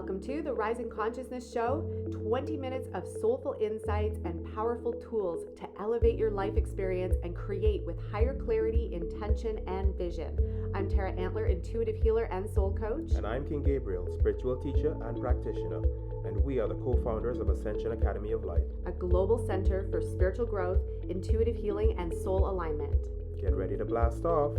Welcome to the Rising Consciousness Show, 20 minutes of soulful insights and powerful tools to elevate your life experience and create with higher clarity, intention, and vision. I'm Tara Antler, intuitive healer and soul coach. And I'm King Gabriel, spiritual teacher and practitioner. And we are the co-founders of Ascension Academy of Light, a global center for spiritual growth, intuitive healing, and soul alignment. Get ready to blast off.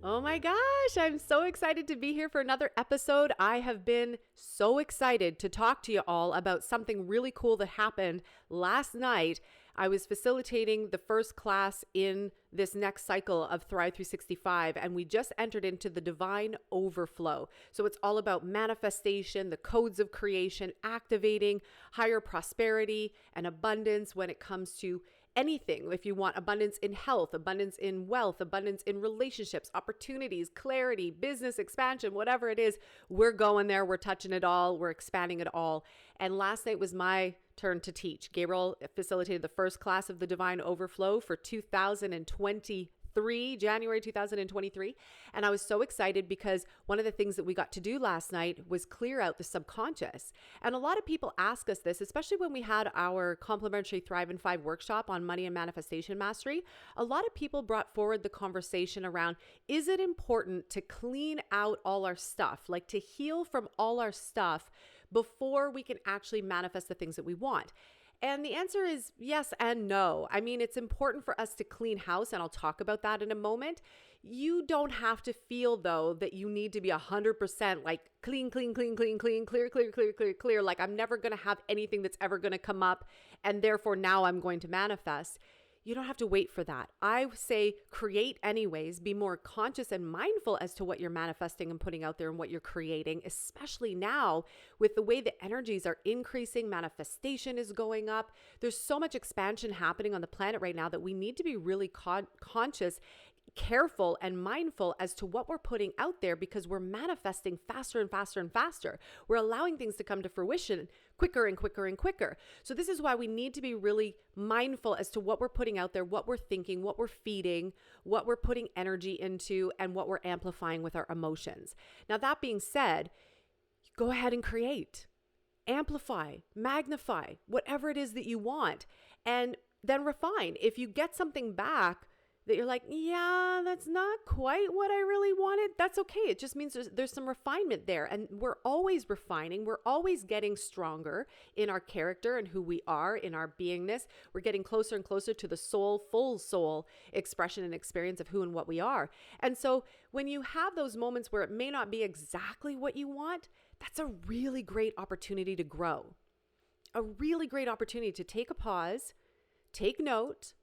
Oh my gosh, I'm so excited to be here for another episode. I have been so excited to talk to you all about something really cool that happened last night. I was facilitating the first class in this next cycle of Thrive 365, and we just entered into the divine overflow. So it's all about manifestation, the codes of creation, activating higher prosperity and abundance when it comes to anything. If you want abundance in health, abundance in wealth, abundance in relationships, opportunities, clarity, business expansion, whatever it is, we're going there. We're touching it all. We're expanding it all. And last night was my turn to teach. Gabriel facilitated the first class of the Divine Overflow for 2023, January 2023. And I was so excited because one of the things that we got to do last night was clear out the subconscious. And a lot of people ask us this, especially when we had our complimentary Thrive in 5 workshop on money and manifestation mastery. A lot of people brought forward the conversation around, is it important to clean out all our stuff, like to heal from all our stuff before we can actually manifest the things that we want? And the answer is yes and no. I mean, it's important for us to clean house, and I'll talk about that in a moment. You don't have to feel, though, that you need to be 100% like clean, clear. Like I'm never going to have anything that's ever going to come up, and therefore now I'm going to manifest. You don't have to wait for that. I say create anyways, be more conscious and mindful as to what you're manifesting and putting out there and what you're creating, especially now with the way the energies are increasing, manifestation is going up. There's so much expansion happening on the planet right now that we need to be really conscious, careful and mindful as to what we're putting out there because we're manifesting faster and faster and faster. We're allowing things to come to fruition quicker and quicker and quicker. So this is why we need to be really mindful as to what we're putting out there, what we're thinking, what we're feeding, what we're putting energy into, and what we're amplifying with our emotions. Now, that being said, go ahead and create, amplify, magnify, whatever it is that you want, and then refine. If you get something back that you're like, yeah, that's not quite what I really wanted, that's okay. It just means there's some refinement there. And we're always refining. We're always getting stronger in our character and who we are, in our beingness. We're getting closer and closer to the soul, full soul expression and experience of who and what we are. And so when you have those moments where it may not be exactly what you want, that's a really great opportunity to grow. A really great opportunity to take a pause, take note,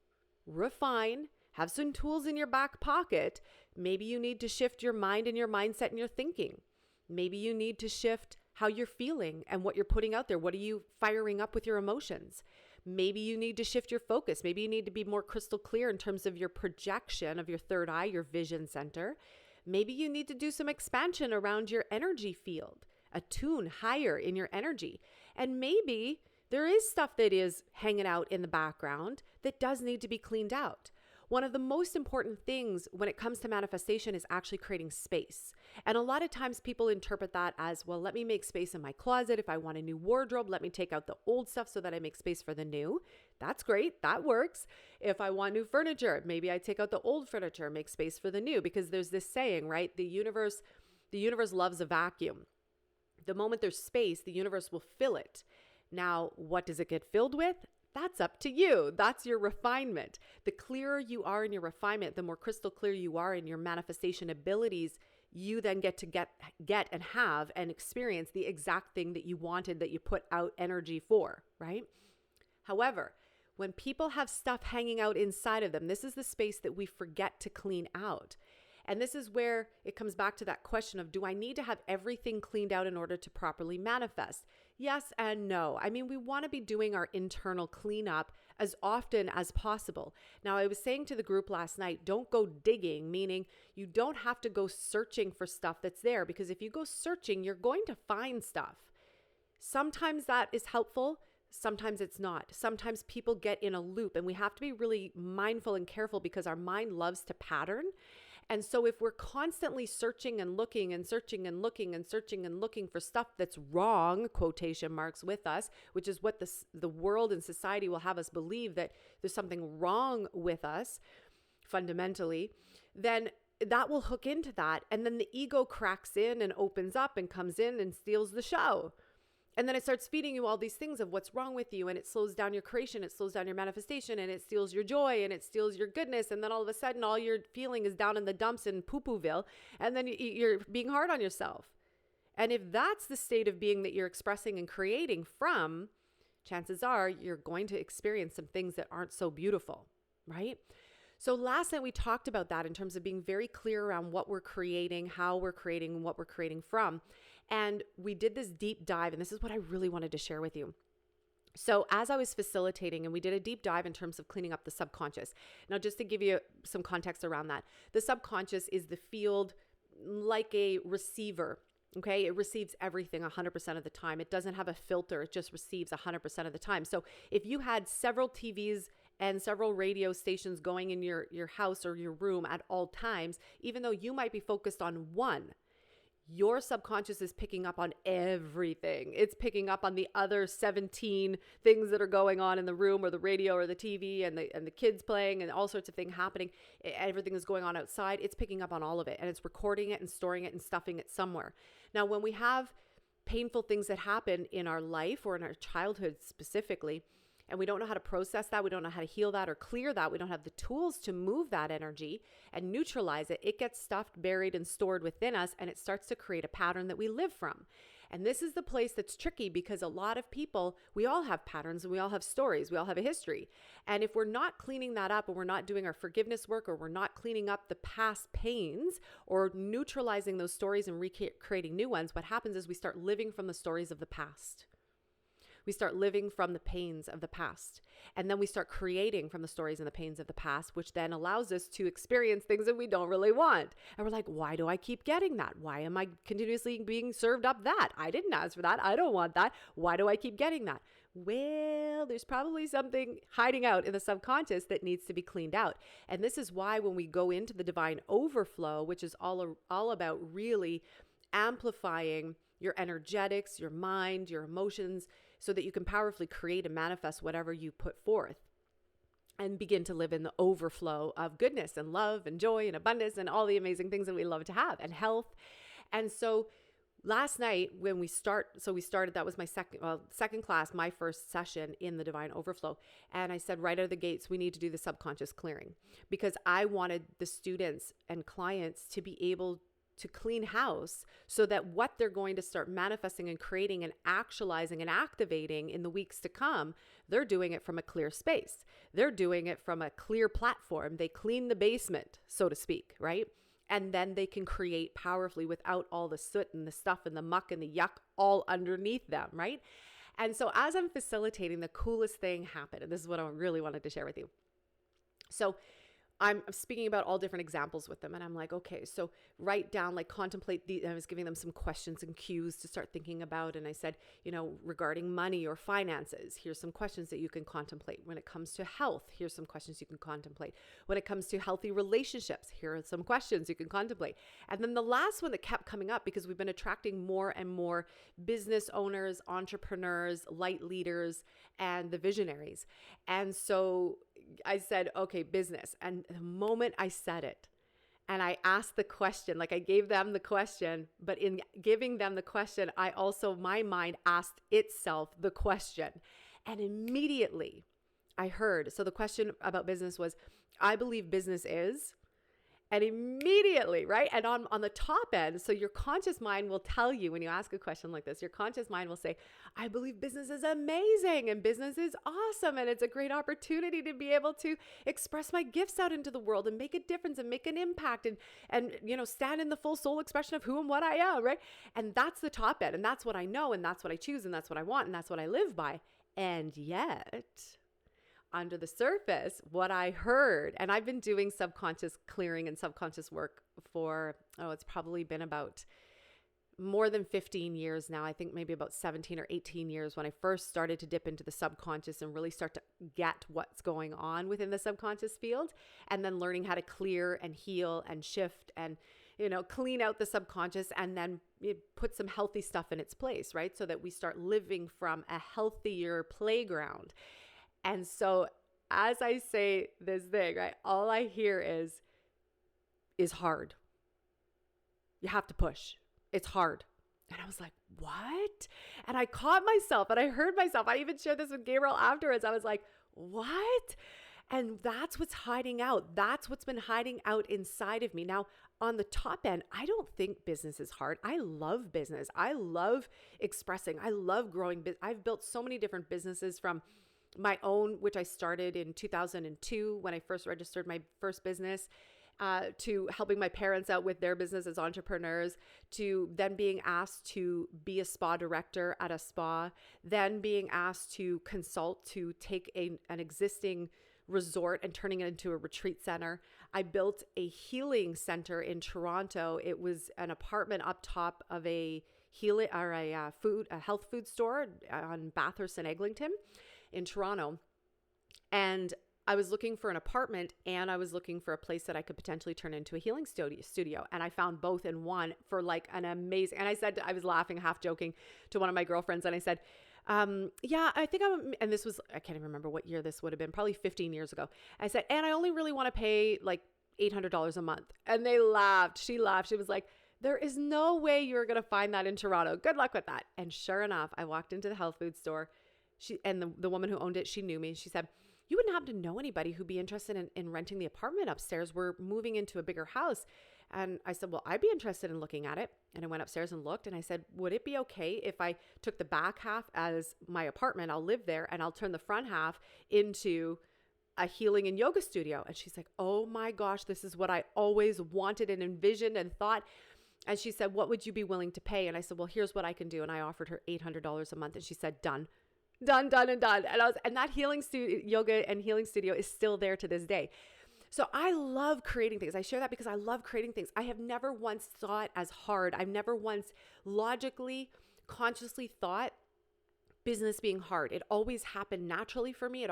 refine, have some tools in your back pocket. Maybe you need to shift your mind and your mindset and your thinking. Maybe you need to shift how you're feeling and what you're putting out there. What are you firing up with your emotions? Maybe you need to shift your focus. Maybe you need to be more crystal clear in terms of your projection of your third eye, your vision center. Maybe you need to do some expansion around your energy field, attune higher in your energy. And maybe there is stuff that is hanging out in the background that does need to be cleaned out. One of the most important things when it comes to manifestation is actually creating space. And a lot of times people interpret that as, well, let me make space in my closet. If I want a new wardrobe, let me take out the old stuff so that I make space for the new. That's great. That works. If I want new furniture, maybe I take out the old furniture, make space for the new, because there's this saying, right? The universe loves a vacuum. The moment there's space, the universe will fill it. Now, what does it get filled with? That's up to you. That's your refinement. The clearer you are in your refinement, the more crystal clear you are in your manifestation abilities, you then get to get and have and experience the exact thing that you wanted, that you put out energy for, right? However, when people have stuff hanging out inside of them, this is the space that we forget to clean out. And this is where it comes back to that question of, do I need to have everything cleaned out in order to properly manifest? Yes and no. I mean, we want to be doing our internal cleanup as often as possible. Now, I was saying to the group last night, don't go digging, meaning you don't have to go searching for stuff that's there, because if you go searching, you're going to find stuff. Sometimes that is helpful. Sometimes it's not. Sometimes people get in a loop, and we have to be really mindful and careful because our mind loves to pattern. And so if we're constantly searching and looking and searching and looking and searching and looking for stuff that's wrong, quotation marks, with us, which is what the world and society will have us believe, that there's something wrong with us fundamentally, then that will hook into that. And then the ego cracks in and opens up and comes in and steals the show. And then it starts feeding you all these things of what's wrong with you, and it slows down your creation, it slows down your manifestation, and it steals your joy, and it steals your goodness. And then all of a sudden, all you're feeling is down in the dumps in poo-pooville, and then you're being hard on yourself. And if that's the state of being that you're expressing and creating from, chances are you're going to experience some things that aren't so beautiful, right? So last night we talked about that in terms of being very clear around what we're creating, how we're creating, and what we're creating from. And we did this deep dive, and this is what I really wanted to share with you. So as I was facilitating, and we did a deep dive in terms of cleaning up the subconscious. Now, just to give you some context around that, the subconscious is the field like a receiver. Okay, it receives everything 100% of the time. It doesn't have a filter. It just receives 100% of the time. So if you had several TVs and several radio stations going in your house or your room at all times, even though you might be focused on one, your subconscious is picking up on everything. It's picking up on the other 17 things that are going on in the room or the radio or the TV and the kids playing and all sorts of things happening. Everything is going on outside. It's picking up on all of it, and it's recording it and storing it and stuffing it somewhere. Now, when we have painful things that happen in our life or in our childhood specifically, and we don't know how to process that, we don't know how to heal that or clear that, we don't have the tools to move that energy and neutralize it, it gets stuffed, buried, and stored within us, and it starts to create a pattern that we live from. And this is the place that's tricky, because a lot of people, we all have patterns and we all have stories, we all have a history. And if we're not cleaning that up, or we're not doing our forgiveness work, or we're not cleaning up the past pains or neutralizing those stories and recreating new ones, what happens is we start living from the stories of the past. We start living from the pains of the past. And then we start creating from the stories and the pains of the past, which then allows us to experience things that we don't really want. And we're like, why do I keep getting that? Why am I continuously being served up that? I didn't ask for that. I don't want that. Why do I keep getting that? Well, there's probably something hiding out in the subconscious that needs to be cleaned out. And this is why when we go into the divine overflow, which is all about really amplifying your energetics, your mind, your emotions, so that you can powerfully create and manifest whatever you put forth and begin to live in the overflow of goodness and love and joy and abundance and all the amazing things that we love to have, and health. And so last night when we started, that was my second class, my first session in the divine overflow. And I said right out of the gates, we need to do the subconscious clearing, because I wanted the students and clients to be able to clean house so that what they're going to start manifesting and creating and actualizing and activating in the weeks to come, they're doing it from a clear space. They're doing it from a clear platform. They clean the basement, so to speak, right? And then they can create powerfully without all the soot and the stuff and the muck and the yuck all underneath them, right? And so as I'm facilitating, the coolest thing happened. And this is what I really wanted to share with you. So I'm speaking about all different examples with them. And I'm like, okay, so write down, like contemplate I was giving them some questions and cues to start thinking about. And I said, regarding money or finances, here's some questions that you can contemplate. When it comes to health, here's some questions you can contemplate. When it comes to healthy relationships, here are some questions you can contemplate. And then the last one that kept coming up, because we've been attracting more and more business owners, entrepreneurs, light leaders, and the visionaries. And so I said, okay, business. And the moment I said it, and I asked the question, like I gave them the question, but in giving them the question, my mind asked itself the question. And immediately I heard, so the question about business was, I believe business is. And immediately, right? And on the top end, so your conscious mind will tell you when you ask a question like this, your conscious mind will say, I believe business is amazing and business is awesome. And it's a great opportunity to be able to express my gifts out into the world and make a difference and make an impact and stand in the full soul expression of who and what I am, right? And that's the top end. And that's what I know. And that's what I choose. And that's what I want. And that's what I live by. And yet, under the surface, what I heard, and I've been doing subconscious clearing and subconscious work for, it's probably been about more than 15 years now. I think maybe about 17 or 18 years when I first started to dip into the subconscious and really start to get what's going on within the subconscious field, and then learning how to clear and heal and shift and, clean out the subconscious, and then put some healthy stuff in its place, right? So that we start living from a healthier playground. And so as I say this thing, right, all I hear is hard. You have to push. It's hard. And I was like, what? And I caught myself and I heard myself. I even shared this with Gabriel afterwards. I was like, what? And that's what's hiding out. That's what's been hiding out inside of me. Now, on the top end, I don't think business is hard. I love business. I love expressing. I love growing. I've built so many different businesses, from my own, which I started in 2002 when I first registered my first business, to helping my parents out with their business as entrepreneurs, to then being asked to be a spa director at a spa, then being asked to consult to take an existing resort and turning it into a retreat center. I built a healing center in Toronto. It was an apartment up top of a health food store on Bathurst and Eglinton in Toronto. And I was looking for an apartment, and I was looking for a place that I could potentially turn into a healing studio. And I found both in one for like an amazing, and I was laughing, half joking to one of my girlfriends. And I said, yeah, I think and this was, I can't even remember what year this would have been, probably 15 years ago. I said, and I only really want to pay like $800 a month. And they laughed. She laughed. She was like, there is no way you're going to find that in Toronto. Good luck with that. And sure enough, I walked into the health food store. The woman who owned it, she knew me. She said, you wouldn't happen to know anybody who'd be interested in renting the apartment upstairs? We're moving into a bigger house. And I said, well, I'd be interested in looking at it. And I went upstairs and looked, and I said, would it be okay if I took the back half as my apartment? I'll live there, and I'll turn the front half into a healing and yoga studio. And she's like, oh my gosh, this is what I always wanted and envisioned and thought. And she said, what would you be willing to pay? And I said, well, here's what I can do. And I offered her $800 a month. And she said, done. Done. And that healing studio, yoga and healing studio, is still there to this day. So I love creating things. I share that because I love creating things. I have never once thought as hard. I've never once logically, consciously thought business being hard. It always happened naturally for me.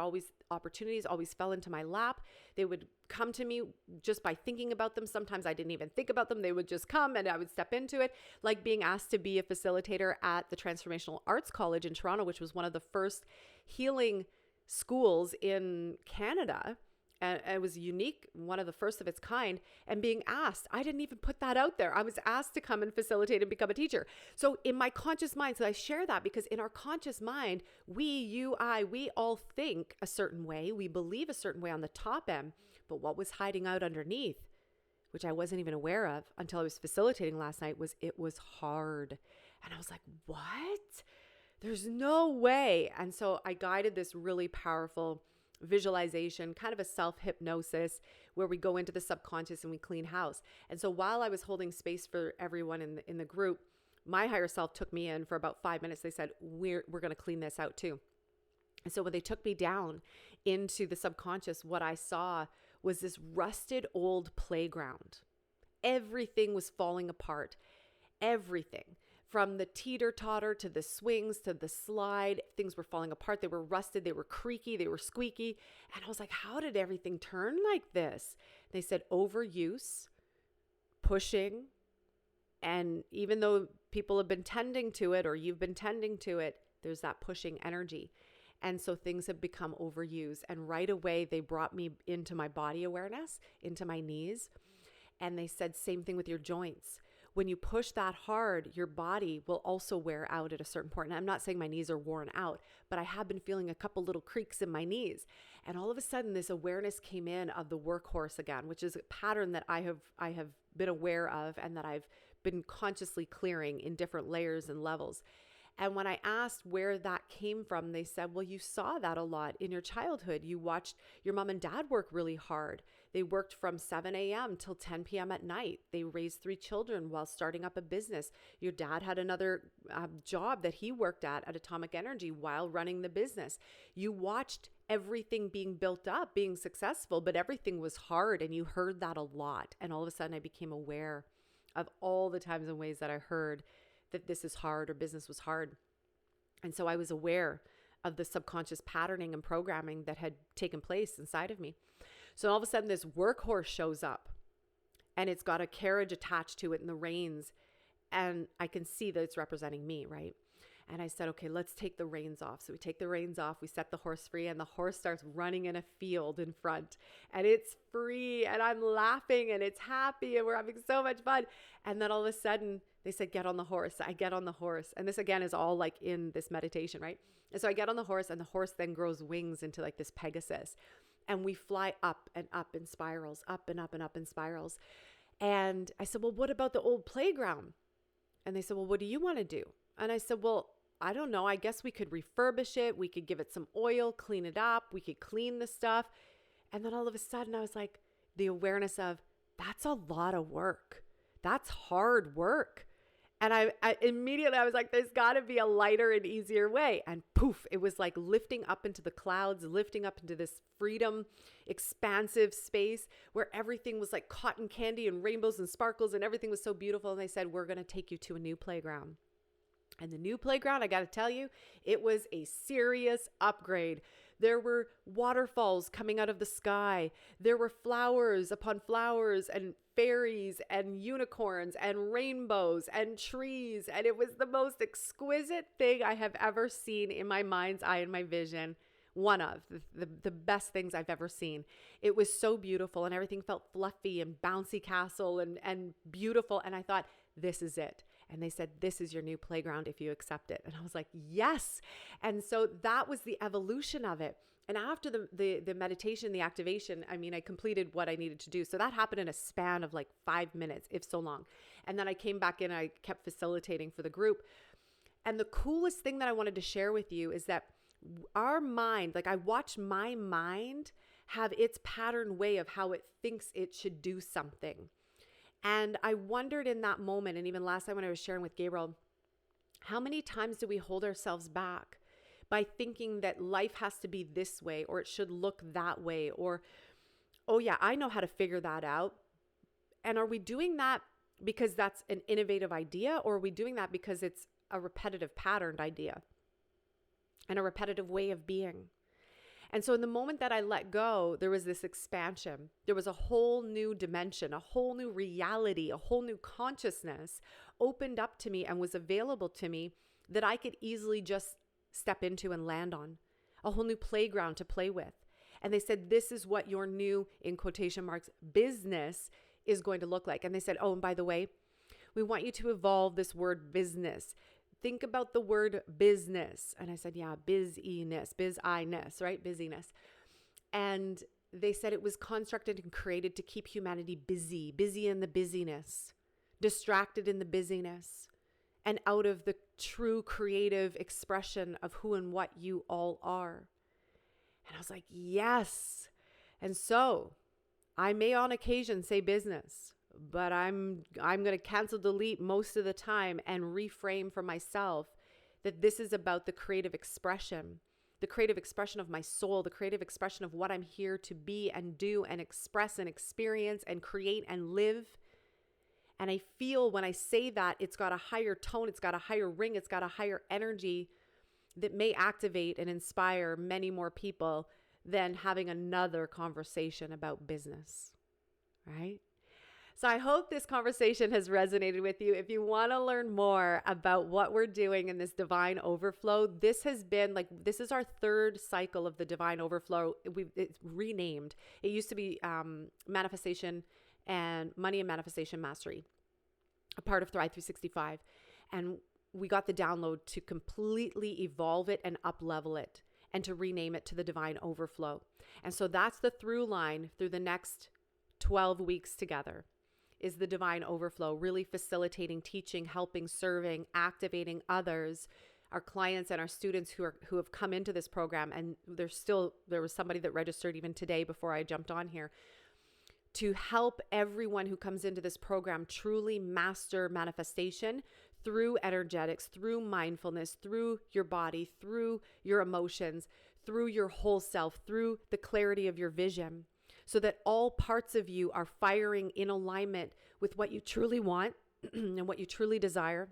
Opportunities always fell into my lap. They would come to me just by thinking about them. Sometimes I didn't even think about them. They would just come and I would step into it, like being asked to be a facilitator at the Transformational Arts College in Toronto, which was one of the first healing schools in Canada. And it was unique, one of the first of its kind. And being asked, I didn't even put that out there. I was asked to come and facilitate and become a teacher. So in my conscious mind, so I share that because in our conscious mind, we all think a certain way. We believe a certain way on the top end. But what was hiding out underneath, which I wasn't even aware of until I was facilitating last night, was it was hard. And I was like, what? There's no way. And so I guided this really powerful visualization, kind of a self-hypnosis, where we go into the subconscious and we clean house. And so while I was holding space for everyone in the group, my higher self took me in for about 5 minutes. They said, we're going to clean this out too. And so when they took me down into the subconscious, what I saw was this rusted old playground. Everything was falling apart. Everything. From the teeter-totter to the swings to the slide, things were falling apart. They were rusted. They were creaky. They were squeaky. And I was like, how did everything turn like this? They said overuse, pushing. And even though people have been tending to it or you've been tending to it, there's that pushing energy. And so things have become overused. And right away, they brought me into my body awareness, into my knees. And they said, same thing with your joints. When you push that hard, your body will also wear out at a certain point. And I'm not saying my knees are worn out, but I have been feeling a couple little creaks in my knees. And all of a sudden, this awareness came in of the workhorse again, which is a pattern that I have been aware of and that I've been consciously clearing in different layers and levels. And when I asked where that came from, they said, well, you saw that a lot in your childhood. You watched your mom and dad work really hard. They worked from 7 a.m. till 10 p.m. at night. They raised 3 children while starting up a business. Your dad had another job that he worked at Atomic Energy while running the business. You watched everything being built up, being successful, but everything was hard, and you heard that a lot. And all of a sudden I became aware of all the times and ways that I heard that this is hard or business was hard. And so I was aware of the subconscious patterning and programming that had taken place inside of me. So all of a sudden this workhorse shows up and it's got a carriage attached to it and the reins. And I can see that it's representing me, right? And I said, okay, let's take the reins off. So we take the reins off, we set the horse free, and the horse starts running in a field in front. And it's free, and I'm laughing, and it's happy, and we're having so much fun. And then all of a sudden, they said, get on the horse. I get on the horse. And this, again, is all like in this meditation, right? And so I get on the horse, and the horse then grows wings into like this Pegasus. And we fly up and up in spirals, up and up and up in spirals. And I said, well, what about the old playground? And they said, well, what do you want to do? And I said, well, I don't know. I guess we could refurbish it. We could give it some oil, clean it up. We could clean the stuff. And then all of a sudden I was like, the awareness of that's a lot of work. That's hard work. And I immediately, I was like, there's got to be a lighter and easier way. And poof, it was like lifting up into the clouds, lifting up into this freedom, expansive space where everything was like cotton candy and rainbows and sparkles and everything was so beautiful. And they said, we're going to take you to a new playground. And the new playground, I got to tell you, it was a serious upgrade. There were waterfalls coming out of the sky. There were flowers upon flowers and fairies and unicorns and rainbows and trees. And it was the most exquisite thing I have ever seen in my mind's eye and my vision. One of the best things I've ever seen. It was so beautiful and everything felt fluffy and bouncy castle and beautiful. And I thought, this is it. And they said, this is your new playground if you accept it. And I was like, yes. And so that was the evolution of it. And after the meditation, the activation, I mean, I completed what I needed to do. So that happened in a span of like 5 minutes, if so long. And then I came back in and I kept facilitating for the group. And the coolest thing that I wanted to share with you is that our mind, like I watched my mind have its pattern way of how it thinks it should do something. And I wondered in that moment, and even last time when I was sharing with Gabriel, how many times do we hold ourselves back by thinking that life has to be this way or it should look that way or, oh yeah, I know how to figure that out. And are we doing that because that's an innovative idea or are we doing that because it's a repetitive patterned idea and a repetitive way of being? And so in the moment that I let go, there was this expansion. There was a whole new dimension, a whole new reality, a whole new consciousness opened up to me and was available to me that I could easily just step into and land on. A whole new playground to play with. And they said, this is what your new, in quotation marks, business is going to look like. And they said, oh, and by the way, we want you to evolve this word business. Think about the word business. And I said, yeah, busyness, biz-I-ness, right? Busyness. And they said it was constructed and created to keep humanity busy, busy in the busyness, distracted in the busyness, and out of the true creative expression of who and what you all are. And I was like, yes. And so I may on occasion say business, but I'm going to cancel delete most of the time and reframe for myself that this is about the creative expression of my soul, the creative expression of what I'm here to be and do and express and experience and create and live. And I feel when I say that, it's got a higher tone, it's got a higher ring, it's got a higher energy that may activate and inspire many more people than having another conversation about business, right? So I hope this conversation has resonated with you. If you want to learn more about what we're doing in this divine overflow, this is our third cycle of the divine overflow. It's renamed. It used to be manifestation and money and manifestation mastery, a part of Thrive 365. And we got the download to completely evolve it and up-level it and to rename it to the divine overflow. And so that's the through line through the next 12 weeks together. Is the divine overflow, really facilitating, teaching, helping, serving, activating others, our clients and our students who have come into this program. And there was somebody that registered even today before I jumped on here to help everyone who comes into this program truly master manifestation through energetics, through mindfulness, through your body, through your emotions, through your whole self, through the clarity of your vision. So that all parts of you are firing in alignment with what you truly want and what you truly desire.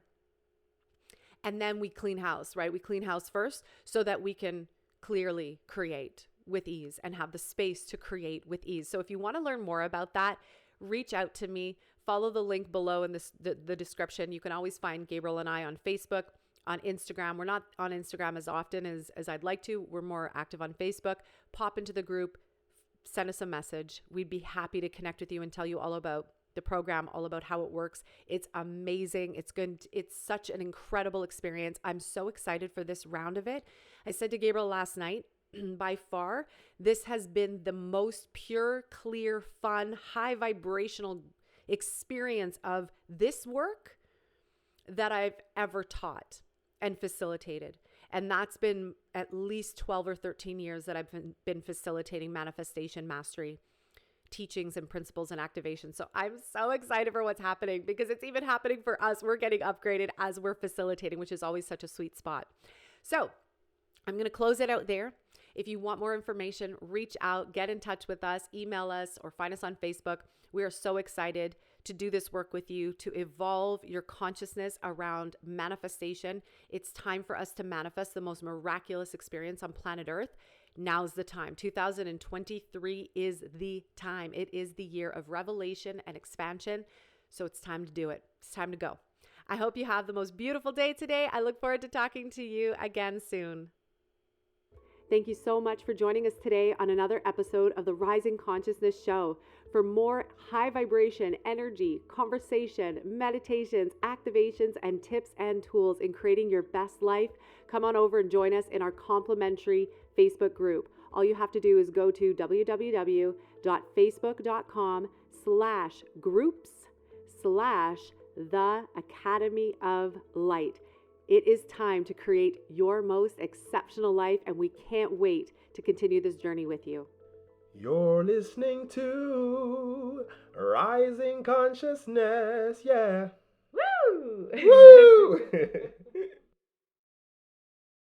And then we clean house, right? We clean house first so that we can clearly create with ease and have the space to create with ease. So if you want to learn more about that, reach out to me. Follow the link below in the description. You can always find Gabriel and I on Facebook, on Instagram. We're not on Instagram as often as I'd like to. We're more active on Facebook. Pop into the group, send us a message. We'd be happy to connect with you and tell you all about the program, all about how it works. It's amazing. It's good. It's such an incredible experience. I'm so excited for this round of it. I said to Gabriel last night, by far, this has been the most pure, clear, fun, high vibrational experience of this work that I've ever taught and facilitated. And that's been at least 12 or 13 years that I've been facilitating manifestation mastery teachings and principles and activation. So I'm so excited for what's happening because it's even happening for us. We're getting upgraded as we're facilitating, which is always such a sweet spot. So I'm going to close it out there. If you want more information, reach out, get in touch with us, email us, or find us on Facebook. We are so excited to do this work with you, to evolve your consciousness around manifestation. It's time for us to manifest the most miraculous experience on planet Earth. Now's the time. 2023 is the time. It is the year of revelation and expansion. So it's time to do it. It's time to go. I hope you have the most beautiful day today. I look forward to talking to you again soon. Thank you so much for joining us today on another episode of the Rising Consciousness Show. For more high vibration, energy, conversation, meditations, activations, and tips and tools in creating your best life, come on over and join us in our complimentary Facebook group. All you have to do is go to www.facebook.com/groups/The Academy of Light. It is time to create your most exceptional life, and we can't wait to continue this journey with you. You're listening to Rising Consciousness. Yeah. Woo! Woo!